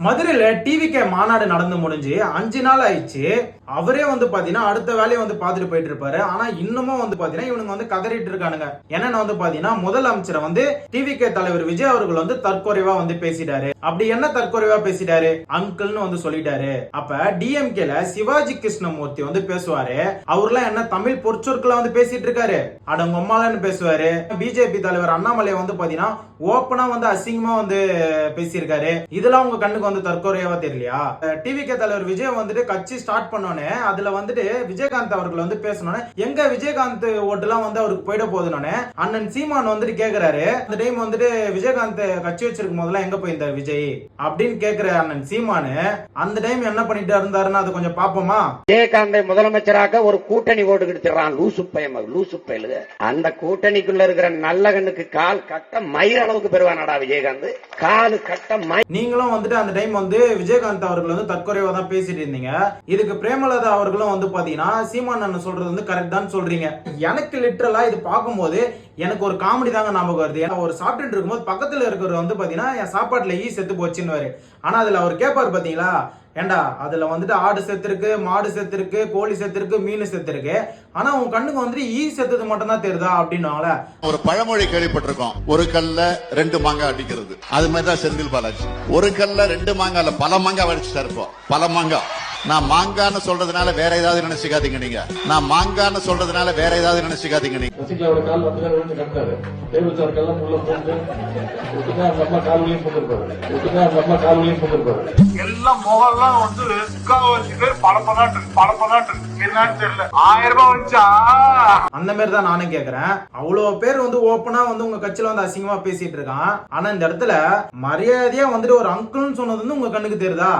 மதுரையில டிவிகே மாநாடு நடந்து முடிஞ்சு 5 நாள் ஆயிடுச்சு. அவரே வந்து பாத்தீங்கன்னா அடுத்த வேலையை வந்து பாத்துட்டு போயிட்டு இருப்பாரு. ஆனா இன்னமும் வந்து பாத்தீங்கன்னா இவனுங்க வந்து கதறிட்டு இருக்கானுங்க. என்னன்னு வந்து பாத்தீங்கன்னா முதலமைச்சரை வந்து டிவிகே தலைவர் விஜய் அவர்கள் வந்து தற்கொலைவா வந்து பேசிட்டாரு. அப்படி என்ன தற்கொலைவா பேசிட்டாரு? அங்கிள்னு வந்து சொல்லிட்டாரு. அப்ப டிஎம்கேல சிவாஜி கிருஷ்ணமூர்த்தி வந்து பேசுவாரு. அவர்லாம் என்ன தமிழ் பொற்சொற்களா வந்து பேசிட்டு இருக்காரு. அடங்க அம்மாலன்னு பேசுவாரு. பிஜேபி தலைவர் அண்ணாமலை வந்து பாத்தீங்கன்னா ஓப்பனா வந்து அசிங்கமா வந்து பேசியிருக்காரு. இதெல்லாம் உங்க கண்ணுக்கு வந்து தற்கொலையாவா தெரியலையா? டிவிகே தலைவர் விஜய் வந்துட்டு கட்சி ஸ்டார்ட் பண்ணோனே அதுல வந்துட்டு விஜயகாந்த் அவர்கள் வந்து பேசணும்னு எங்க விஜயகாந்த் ஓட்டுலாம் வந்து அவருக்கு போயிட போகுதுன்னு அண்ணன் சீமான் வந்துட்டு கேக்குறாரு. அந்த டைம் வந்துட்டு விஜயகாந்த் கட்சி வச்சிருக்கும் போதெல்லாம் எங்க போயிருந்தார் விஜய் அப்படின்னு கேக்குற அண்ணன் சீமானு அந்த டைம் என்ன பண்ணிட்டு இருந்தாருன்னு அதை கொஞ்சம் பாப்போமா? விஜயகாந்தை முதலமைச்சராக ஒரு கூட்டணி ஓட்டு கிடைச்சிடறான் லூசு பயலுக. அந்த கூட்டணிக்குள்ள இருக்கிற நல்ல கண்ணுக்கு கால் கட்ட மயிர் அளவுக்கு பெறுவானடா விஜயகாந்த். காலு கட்ட நீங்களும் வந்துட்டு அந்த டைம் வந்து விஜயகாந்த் அவர்கள் வந்து தற்கொலைவா தான் பேசிட்டு இருந்தீங்க. இதுக்கு பிரேமலதா அவர்களும் வந்து பாத்தீங்கன்னா சீமான் அண்ணன் சொல்றது வந்து கரெக்ட் தான் சொல்றீங்க. எனக்கு லிட்டரலா இது பார்க்கும்போது எனக்கு ஒரு காமெடி தாங்க ஞாபகம் வருது. ஏன்னா ஒரு சாப்பிட்டு இருக்கும்போது பக்கத்துல இருக்கிறவர் வந்து பாத்தீங்கன்னா என் சாப்பாட்டுல ஈ செத்து போச்சுன்னு. ஆனா அதுல அவர் கேட்பாரு பாத்தீங்களா, ஏண்டா அதுல வந்துட்டு ஆடு செத்து இருக்கு, மாடு செத்து இருக்கு, கோழி செத்து இருக்கு, மீன் செத்து இருக்கு, ஆனா உன் கண்ணுக்கு வந்துட்டு ஈ செத்தது மட்டும் தான் தெரியுதா அப்படின்னால. ஒரு பழமொழி கேள்விப்பட்டிருக்கோம், ஒரு கல்ல 2 மாங்காய் அடிக்கிறது. அது மாதிரிதான் செந்தில் பாலாஜி ஒரு கல்ல 2 மாங்காய் பல மாங்காய் அடிச்சுட்டா இருப்போம். பல மாங்காய். நான் மாங்கான்னு சொல்றதுனால வேற ஏதாவது நினைச்சுக்காதீங்க. நீங்க நான் மாங்கான்னு சொல்றதுனால வேற ஏதாவது நினைச்சுக்காதீங்க. நீங்க எல்லாம் முகம்லாம் வந்து அந்த மாதிரி தான் நானும் கேக்குறேன். அவ்வளவு பேர் வந்து ஓப்பனா வந்து உங்க கட்சியில வந்து அசிங்கமா பேசிட்டு இருக்கான். ஆனா இந்த இடத்துல மரியாதையா வந்துட்டு ஒரு அங்கிள்னு சொன்னது வந்து உங்க கண்ணுக்கு தெரியுதா?